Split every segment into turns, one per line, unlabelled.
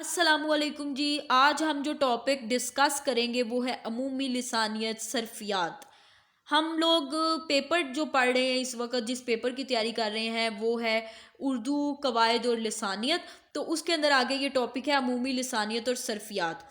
السلام علیکم جی، آج ہم جو ٹاپک ڈسکس کریں گے وہ ہے عمومی لسانیت صرفیات۔ ہم لوگ پیپر جو پڑھ رہے ہیں اس وقت، جس پیپر کی تیاری کر رہے ہیں وہ ہے اردو قواعد اور لسانیت۔ تو اس کے اندر آگے یہ ٹاپک ہے عمومی لسانیت اور صرفیات۔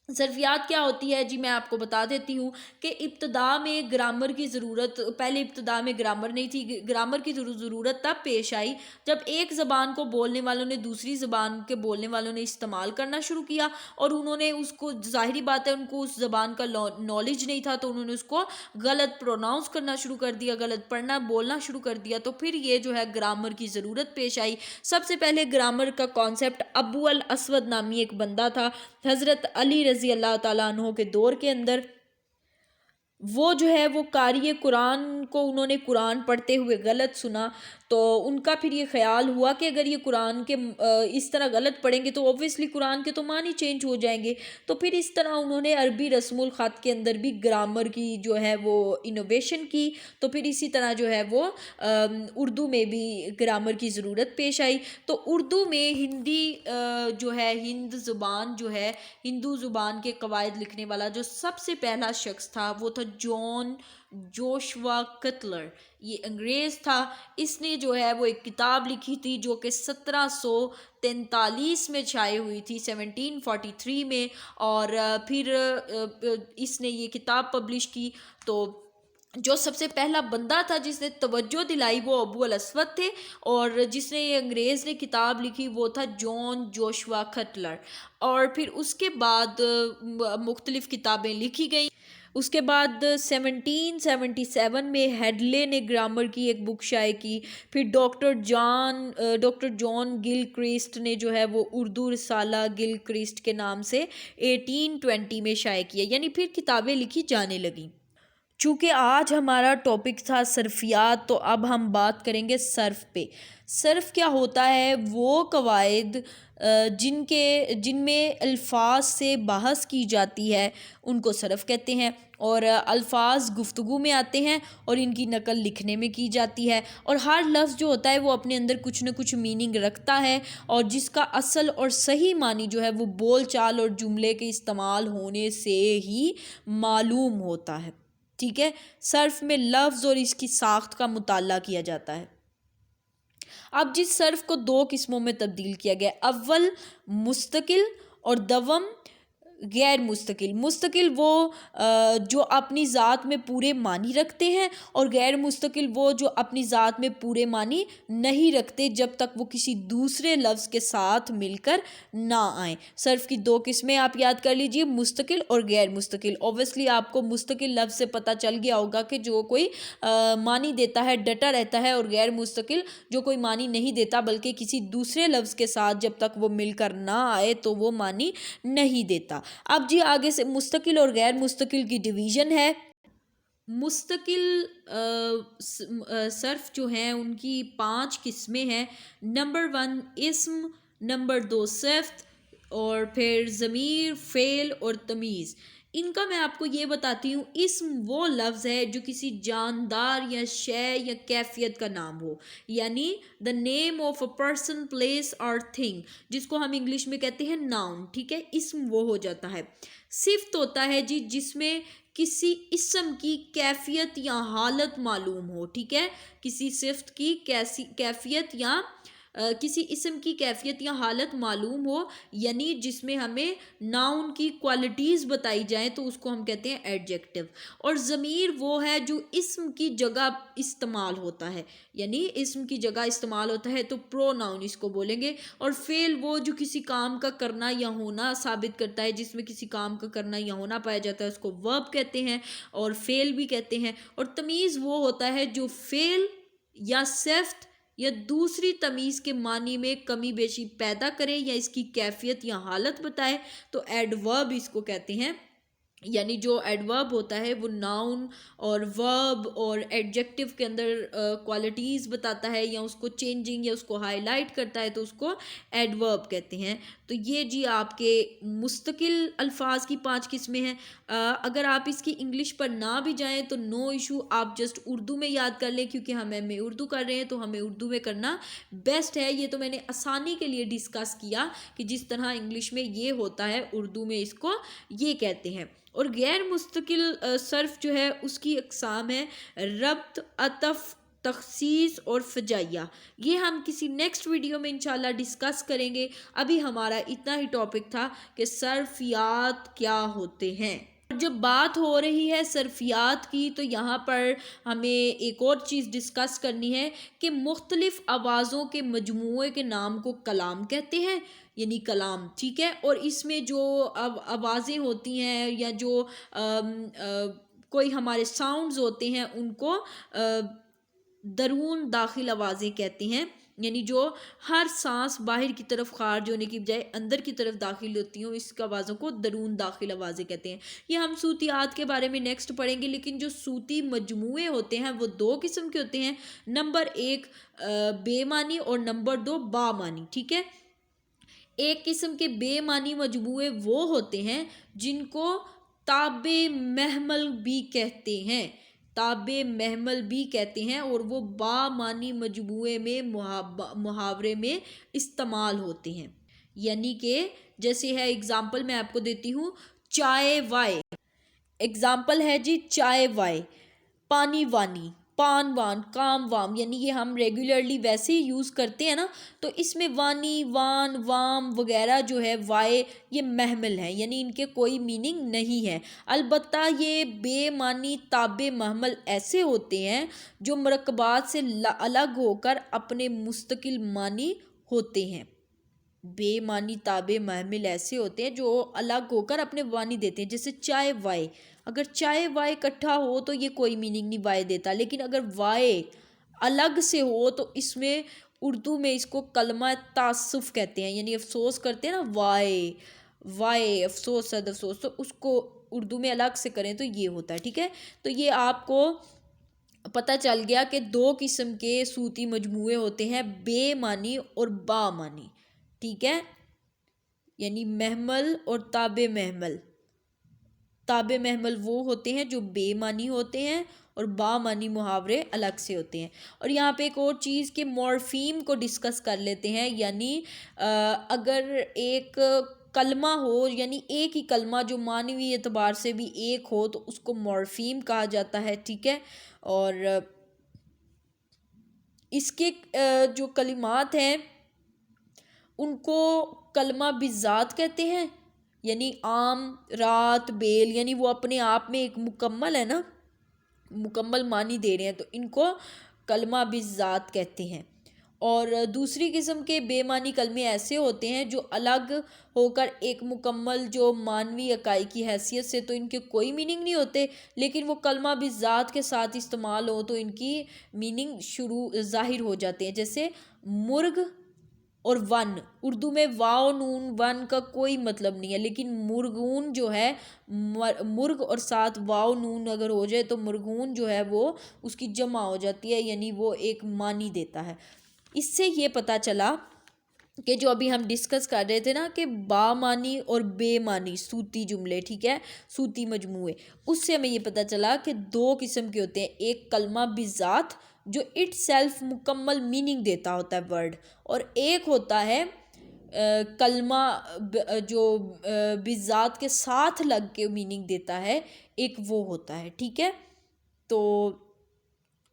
صرفیات کیا ہوتی ہے جی؟ میں آپ کو بتا دیتی ہوں کہ ابتدا میں گرامر کی ضرورت، پہلے ابتدا میں گرامر نہیں تھی، گرامر کی ضرورت تب پیش آئی جب ایک زبان کو بولنے والوں نے دوسری زبان کے بولنے والوں نے استعمال کرنا شروع کیا، اور انہوں نے اس کو، ظاہری بات ہے ان کو اس زبان کا نالج نہیں تھا، تو انہوں نے اس کو غلط پروناؤنس کرنا شروع کر دیا، غلط پڑھنا بولنا شروع کر دیا، تو پھر یہ جو ہے گرامر کی ضرورت پیش آئی۔ سب سے پہلے گرامر کا کانسیپٹ ابو الاسود نامی ایک بندہ تھا، حضرت علی رضی اللہ تعالیٰ عنہ کے دور کے اندر، وہ جو ہے وہ قاری قرآن کو انہوں نے قرآن پڑھتے ہوئے غلط سنا، تو ان کا پھر یہ خیال ہوا کہ اگر یہ قرآن کے اس طرح غلط پڑھیں گے تو اوبویسلی قرآن کے تو معنی چینج ہو جائیں گے، تو پھر اس طرح انہوں نے عربی رسم الخط کے اندر بھی گرامر کی جو ہے وہ انوویشن کی، تو پھر اسی طرح جو ہے وہ اردو میں بھی گرامر کی ضرورت پیش آئی۔ تو اردو میں ہندی جو ہے، ہند زبان جو ہے، ہندو زبان کے قواعد لکھنے والا جو سب سے پہلا شخص تھا وہ تھا جان جوشوا کٹلر۔ یہ انگریز تھا، اس نے جو ہے وہ ایک کتاب لکھی تھی جو کہ 1743 میں شائع ہوئی تھی، 1743 میں، اور پھر اس نے یہ کتاب پبلش کی۔ تو جو سب سے پہلا بندہ تھا جس نے توجہ دلائی وہ ابو الاسود تھے، اور جس نے یہ انگریز نے کتاب لکھی وہ تھا جان جوشوا کٹلر۔ اور پھر اس کے بعد مختلف کتابیں لکھی گئیں۔ اس کے بعد 1777 میں ہیڈلے نے گرامر کی ایک بک شائع کی، پھر ڈاکٹر جان گل کرسٹ نے جو ہے وہ اردو رسالہ گل کرسٹ کے نام سے 1820 میں شائع کیا، یعنی پھر کتابیں لکھی جانے لگیں۔ چونکہ آج ہمارا ٹاپک تھا صرفیات، تو اب ہم بات کریں گے صرف پہ۔ صرف کیا ہوتا ہے؟ وہ قواعد جن میں الفاظ سے بحث کی جاتی ہے ان کو صرف کہتے ہیں، اور الفاظ گفتگو میں آتے ہیں اور ان کی نقل لکھنے میں کی جاتی ہے، اور ہر لفظ جو ہوتا ہے وہ اپنے اندر کچھ نہ کچھ میننگ رکھتا ہے، اور جس کا اصل اور صحیح معنی جو ہے وہ بول چال اور جملے کے استعمال ہونے سے ہی معلوم ہوتا ہے۔ ٹھیک ہے، صرف میں لفظ اور اس کی ساخت کا مطالعہ کیا جاتا ہے۔ اب جس صرف کو دو قسموں میں تبدیل کیا گیا، اول مستقل اور دوم غیر مستقل۔ مستقل وہ جو اپنی ذات میں پورے معنی رکھتے ہیں، اور غیر مستقل وہ جو اپنی ذات میں پورے معنی نہیں رکھتے جب تک وہ کسی دوسرے لفظ کے ساتھ مل کر نہ آئیں۔ صرف کی دو قسمیں آپ یاد کر لیجئے، مستقل اور غیر مستقل۔ اوبویسلی آپ کو مستقل لفظ سے پتہ چل گیا ہوگا کہ جو کوئی معنی دیتا ہے ڈٹا رہتا ہے، اور غیر مستقل جو کوئی معنی نہیں دیتا بلکہ کسی دوسرے لفظ کے ساتھ جب تک وہ مل کر نہ آئے تو وہ معنی نہیں دیتا۔ اب جی آگے سے مستقل اور غیر مستقل کی ڈویژن ہے۔ مستقل صرف جو ہیں ان کی 5 قسمیں ہیں۔ نمبر 1 اسم، نمبر 2 صفت، اور پھر ضمیر، فعل اور تمیز۔ ان کا میں آپ کو یہ بتاتی ہوں، اسم وہ لفظ ہے جو کسی جاندار یا شے یا کیفیت کا نام ہو، یعنی the name of a person, place or thing، جس کو ہم انگلش میں کہتے ہیں ناؤن۔ ٹھیک ہے، اسم وہ ہو جاتا ہے۔ صفت ہوتا ہے جی جس میں کسی اسم کی کیفیت یا حالت معلوم ہو۔ ٹھیک ہے، کسی صفت کی کیفیت یا کسی اسم کی کیفیت یا حالت معلوم ہو، یعنی جس میں ہمیں ناؤن کی کوالٹیز بتائی جائیں تو اس کو ہم کہتے ہیں ایڈجیکٹو۔ اور ضمیر وہ ہے جو اسم کی جگہ استعمال ہوتا ہے، یعنی اسم کی جگہ استعمال ہوتا ہے تو پرو ناؤن اس کو بولیں گے۔ اور فعل وہ جو کسی کام کا کرنا یا ہونا ثابت کرتا ہے، جس میں کسی کام کا کرنا یا ہونا پایا جاتا ہے اس کو ورب کہتے ہیں اور فعل بھی کہتے ہیں۔ اور تمیز وہ ہوتا ہے جو فعل یا صفت یا دوسری تمیز کے معنی میں کمی بیشی پیدا کرے یا اس کی کیفیت یا حالت بتائے، تو ایڈورب اس کو کہتے ہیں۔ یعنی جو ایڈورب ہوتا ہے وہ ناؤن اور ورب اور ایڈجیکٹو کے اندر کوالٹیز بتاتا ہے یا اس کو چینجنگ یا اس کو ہائی لائٹ کرتا ہے تو اس کو ایڈورب کہتے ہیں. تو یہ جی آپ کے مستقل الفاظ کی 5 قسمیں ہیں. اگر آپ اس کی انگلش پر نہ بھی جائیں تو نو ایشو، آپ جسٹ اردو میں یاد کر لیں، کیونکہ ہم ایم اے اردو کر رہے ہیں تو ہمیں اردو میں کرنا بیسٹ ہے. یہ تو میں نے آسانی کے لیے ڈسکس کیا کہ جس طرح انگلش میں یہ ہوتا ہے اردو میں اس کو یہ کہتے ہیں. اور غیر مستقل صرف جو ہے اس کی اقسام ہے ربط، عطف، تخصیص اور فجائیہ. یہ ہم کسی نیکسٹ ویڈیو میں انشاءاللہ ڈسکس کریں گے. ابھی ہمارا اتنا ہی ٹاپک تھا کہ صرفیات کیا ہوتے ہیں. جب بات ہو رہی ہے صرفیات کی تو یہاں پر ہمیں ایک اور چیز ڈسکس کرنی ہے کہ مختلف آوازوں کے مجموعے کے نام کو کلام کہتے ہیں، یعنی کلام. ٹھیک ہے، اور اس میں جو آوازیں ہوتی ہیں یا جو کوئی ہمارے ساؤنڈز ہوتے ہیں ان کو درون داخل آوازیں کہتے ہیں. یعنی جو ہر سانس باہر کی طرف خارج ہونے کی بجائے اندر کی طرف داخل ہوتی ہیں اس آوازوں کو درون داخل آوازیں کہتے ہیں. یہ ہم صوتیات کے بارے میں نیکسٹ پڑھیں گے. لیکن جو صوتی مجموعے ہوتے ہیں وہ 2 قسم کے ہوتے ہیں. نمبر 1 بے معنی اور نمبر 2 با معنی. ٹھیک ہے، ایک قسم کے بے معنی مجموعے وہ ہوتے ہیں جن کو تابع محمل بھی کہتے ہیں، تابع محمل بھی کہتے ہیں، اور وہ با معنی مجموعے میں محاورے میں استعمال ہوتے ہیں. یعنی کہ جیسے ہے اگزامپل میں آپ کو دیتی ہوں، چائے وائے. اگزامپل ہے جی چائے وائے. پانی وانی، پان وان، کام وام، یعنی یہ ہم ریگولرلی ویسے ہی یوز کرتے ہیں نا، تو اس میں وانی، وان، وام وغیرہ جو ہے وائے یہ محمل ہیں، یعنی ان کے کوئی میننگ نہیں ہے. البتہ یہ بے معنی تابع محمل ایسے ہوتے ہیں جو مرکبات سے الگ ہو کر اپنے مستقل معنی ہوتے ہیں. بے معنی تابع محمل ایسے ہوتے ہیں جو الگ ہو کر اپنے معنی دیتے ہیں. جیسے چائے وائے، اگر چائے وائے اکٹھا ہو تو یہ کوئی میننگ نہیں وائے دیتا، لیکن اگر وائے الگ سے ہو تو اس میں اردو میں اس کو کلمہ تاسف کہتے ہیں، یعنی افسوس کرتے ہیں نا، وائے وائے افسوس صد افسوس، تو اس کو اردو میں الگ سے کریں تو یہ ہوتا ہے. ٹھیک ہے، تو یہ آپ کو پتہ چل گیا کہ 2 قسم کے صوتی مجموعے ہوتے ہیں، بے معنی اور با معنی. ٹھیک ہے، یعنی محمل اور تابع محمل. تابع محمل وہ ہوتے ہیں جو بے معنی ہوتے ہیں اور با معنی محاورے الگ سے ہوتے ہیں. اور یہاں پہ ایک اور چیز کہ مورفیم کو ڈسکس کر لیتے ہیں. یعنی اگر ایک کلمہ ہو، یعنی ایک ہی کلمہ جو معنوی اعتبار سے بھی ایک ہو تو اس کو مورفیم کہا جاتا ہے. ٹھیک ہے، اور اس کے جو کلمات ہیں ان کو کلمہ بالذات کہتے ہیں. یعنی عام، رات، بیل، یعنی وہ اپنے آپ میں ایک مکمل ہے نا، مکمل معنی دے رہے ہیں، تو ان کو کلمہ بالذات کہتے ہیں. اور دوسری قسم کے بے معنی کلمے ایسے ہوتے ہیں جو الگ ہو کر ایک مکمل جو معنوی اکائی کی حیثیت سے تو ان کے کوئی میننگ نہیں ہوتے، لیکن وہ کلمہ بالذات کے ساتھ استعمال ہو تو ان کی میننگ ظاہر ہو جاتے ہیں. جیسے مرغ اور ون. اردو میں واو نون ون کا کوئی مطلب نہیں ہے، لیکن مرغون جو ہے، مرغ اور ساتھ واو نون اگر ہو جائے تو مرغون جو ہے وہ اس کی جمع ہو جاتی ہے، یعنی وہ ایک معنی دیتا ہے. اس سے یہ پتہ چلا کہ جو ابھی ہم ڈسکس کر رہے تھے نا کہ با معنی اور بے معنی صوتی جملے، ٹھیک ہے، صوتی مجموعے، اس سے ہمیں یہ پتہ چلا کہ 2 قسم کے ہوتے ہیں. ایک کلمہ بالذات جو اٹ سیلف مکمل میننگ دیتا ہوتا ہے ورڈ، اور ایک ہوتا ہے کلمہ جو بالذات کے ساتھ لگ کے میننگ دیتا ہے، ایک وہ ہوتا ہے. ٹھیک ہے، تو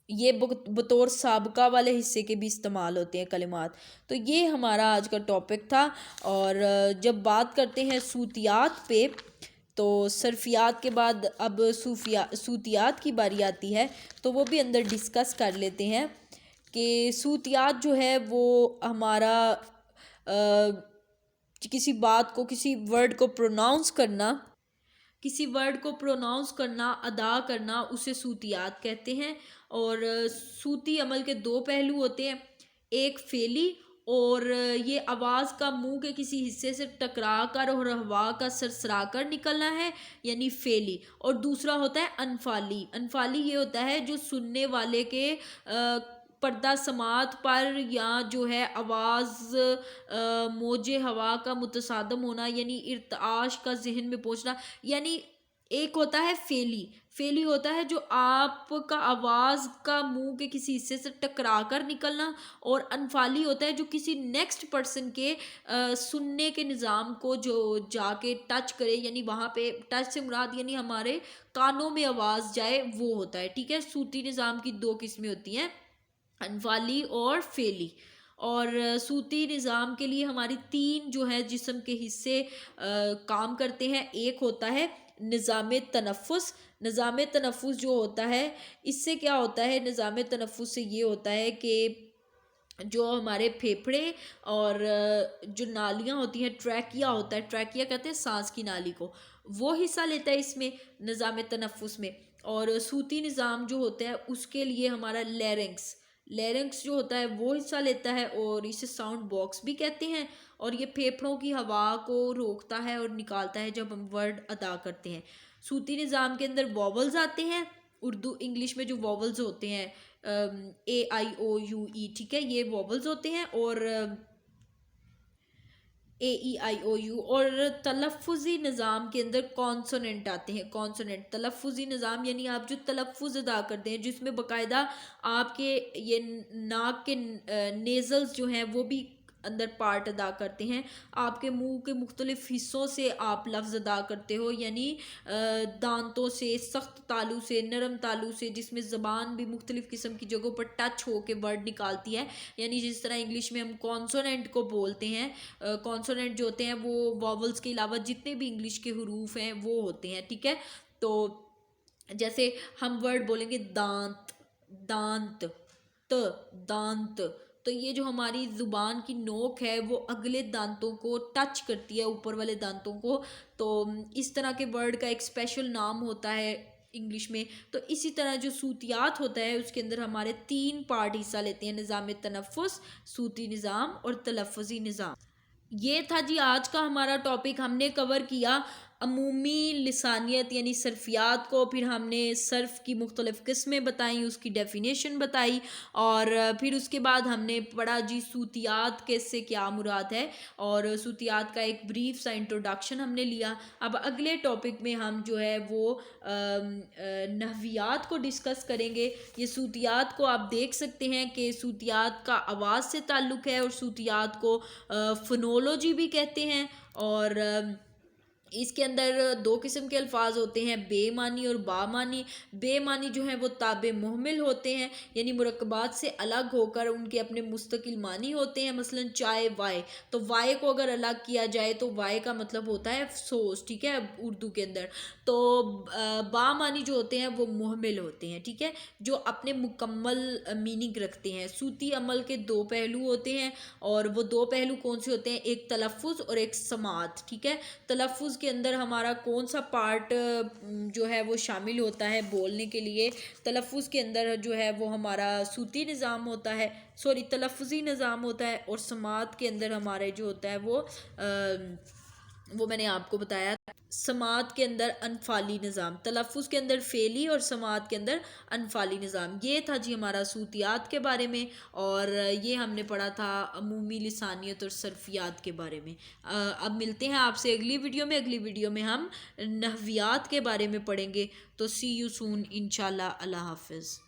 یہ بطور سابقہ والے حصے کے بھی استعمال ہوتے ہیں کلمات. تو یہ ہمارا آج کا ٹاپک تھا. اور جب بات کرتے ہیں صوتیات پہ تو صرفیات کے بعد اب صوتیات کی باری آتی ہے، تو وہ بھی اندر ڈسکس کر لیتے ہیں کہ صوتیات جو ہے وہ ہمارا کسی بات کو، کسی ورڈ کو پروناؤنس کرنا، کسی ورڈ کو پروناؤنس کرنا، ادا کرنا، اسے صوتیات کہتے ہیں. اور صوتی عمل کے 2 پہلو ہوتے ہیں، ایک فعلی اور یہ آواز کا منہ کے کسی حصے سے ٹکرا کر اور ہوا کا سرسرا کر نکلنا ہے یعنی فعلی. اور دوسرا ہوتا ہے انفعالی. انفعالی یہ ہوتا ہے جو سننے والے کے پردہ سماعت پر یا جو ہے آواز موج ہوا کا متصادم ہونا یعنی ارتعاش کا ذہن میں پہنچنا. یعنی ایک ہوتا ہے فعلی. فعلی ہوتا ہے جو آپ کا آواز کا منہ کے کسی حصے سے ٹکرا کر نکلنا. اور انفعالی ہوتا ہے جو کسی نیکسٹ پرسن کے سننے کے نظام کو جو جا کے ٹچ کرے, یعنی وہاں پہ ٹچ سے مراد یعنی ہمارے کانوں میں آواز جائے, وہ ہوتا ہے. ٹھیک ہے, صوتی نظام کی دو قسمیں ہوتی ہیں, انفعالی اور فعلی. اور صوتی نظام کے لیے ہماری تین جو ہے جسم کے حصے کام کرتے ہیں. ایک ہوتا ہے نظام تنفس. نظام تنفس جو ہوتا ہے اس سے کیا ہوتا ہے, نظام تنفس سے یہ ہوتا ہے کہ جو ہمارے پھیپھڑے اور جو نالیاں ہوتی ہیں, ٹریکیا ہوتا ہے, ٹریکیا کہتے ہیں سانس کی نالی کو, وہ حصہ لیتا ہے اس میں نظام تنفس میں. اور صوتی نظام جو ہوتا ہے اس کے لیے ہمارا لیرنکس جو ہوتا ہے وہ حصہ لیتا ہے, اور اسے ساؤنڈ باکس بھی کہتے ہیں. اور یہ پھیپھڑوں کی ہوا کو روکتا ہے اور نکالتا ہے جب ہم ورڈ ادا کرتے ہیں. صوتی نظام کے اندر واولز آتے ہیں, اردو انگلش میں جو واولز ہوتے ہیں اے آئی او یو ای, ٹھیک ہے, یہ واولز ہوتے ہیں, اور اے ای آئی او یو. اور تلفظی نظام کے اندر کانسوننٹ آتے ہیں. کانسوننٹ تلفظی نظام یعنی آپ جو تلفظ ادا کرتے ہیں جس میں باقاعدہ آپ کے یہ ناک کے نیزلز جو ہیں وہ بھی اندر پارٹ ادا کرتے ہیں. آپ کے منہ کے مختلف حصوں سے آپ لفظ ادا کرتے ہو, یعنی دانتوں سے, سخت تالو سے, نرم تالو سے, جس میں زبان بھی مختلف قسم کی جگہوں پر ٹچ ہو کے ورڈ نکالتی ہے. یعنی جس طرح انگلش میں ہم کانسوننٹ کو بولتے ہیں, کانسوننٹ جو ہوتے ہیں وہ واولز کے علاوہ جتنے بھی انگلش کے حروف ہیں وہ ہوتے ہیں. ٹھیک ہے, تو جیسے ہم ورڈ بولیں گے دانت, دانت, دانت, تو یہ جو ہماری زبان کی نوک ہے وہ اگلے دانتوں کو ٹچ کرتی ہے, اوپر والے دانتوں کو. تو اس طرح کے ورڈ کا ایک اسپیشل نام ہوتا ہے انگلش میں. تو اسی طرح جو صوتیات ہوتا ہے اس کے اندر ہمارے تین پارٹ حصہ لیتے ہیں, نظام تنفس, صوتی نظام اور تلفظی نظام. یہ تھا جی آج کا ہمارا ٹاپک. ہم نے کور کیا عمومی لسانیت یعنی صرفیات کو, پھر ہم نے صرف کی مختلف قسمیں بتائیں, اس کی ڈیفینیشن بتائی, اور پھر اس کے بعد ہم نے پڑھا جی صوتیات کس سے کیا مراد ہے, اور صوتیات کا ایک بریف سا انٹروڈکشن ہم نے لیا. اب اگلے ٹاپک میں ہم جو ہے وہ نحویات کو ڈسکس کریں گے. یہ صوتیات کو آپ دیکھ سکتے ہیں کہ صوتیات کا آواز سے تعلق ہے, اور صوتیات کو فنولوجی بھی کہتے ہیں. اور اس کے اندر دو قسم کے الفاظ ہوتے ہیں, بے معنی اور با معنی. بے معنی جو ہیں وہ تابع محمل ہوتے ہیں, یعنی مرکبات سے الگ ہو کر ان کے اپنے مستقل معنی ہوتے ہیں. مثلا چائے وائے, تو وائے کو اگر الگ کیا جائے تو وائے کا مطلب ہوتا ہے افسوس. ٹھیک ہے, اردو کے اندر. تو با معنی جو ہوتے ہیں وہ محمل ہوتے ہیں, ٹھیک ہے, جو اپنے مکمل میننگ رکھتے ہیں. صوتی عمل کے دو پہلو ہوتے ہیں, اور وہ دو پہلو کون سے ہوتے ہیں, ایک تلفظ اور ایک سماعت. ٹھیک ہے, تلفظ کے اندر ہمارا کون سا پارٹ جو ہے وہ شامل ہوتا ہے بولنے کے لیے. تلفظ کے اندر جو ہے وہ ہمارا صوتی نظام ہوتا ہے, تلفظی نظام ہوتا ہے. اور سماعت کے اندر ہمارے جو ہوتا ہے وہ میں نے آپ کو بتایا, سماعت کے اندر انفعالی نظام, تلفظ کے اندر فعلی اور سماعت کے اندر انفعالی نظام. یہ تھا جی ہمارا صوتیات کے بارے میں, اور یہ ہم نے پڑھا تھا عمومی لسانیت اور صرفیات کے بارے میں. اب ملتے ہیں آپ سے اگلی ویڈیو میں. اگلی ویڈیو میں ہم نحویات کے بارے میں پڑھیں گے. تو سی یو سون انشاءاللہ. اللہ حافظ.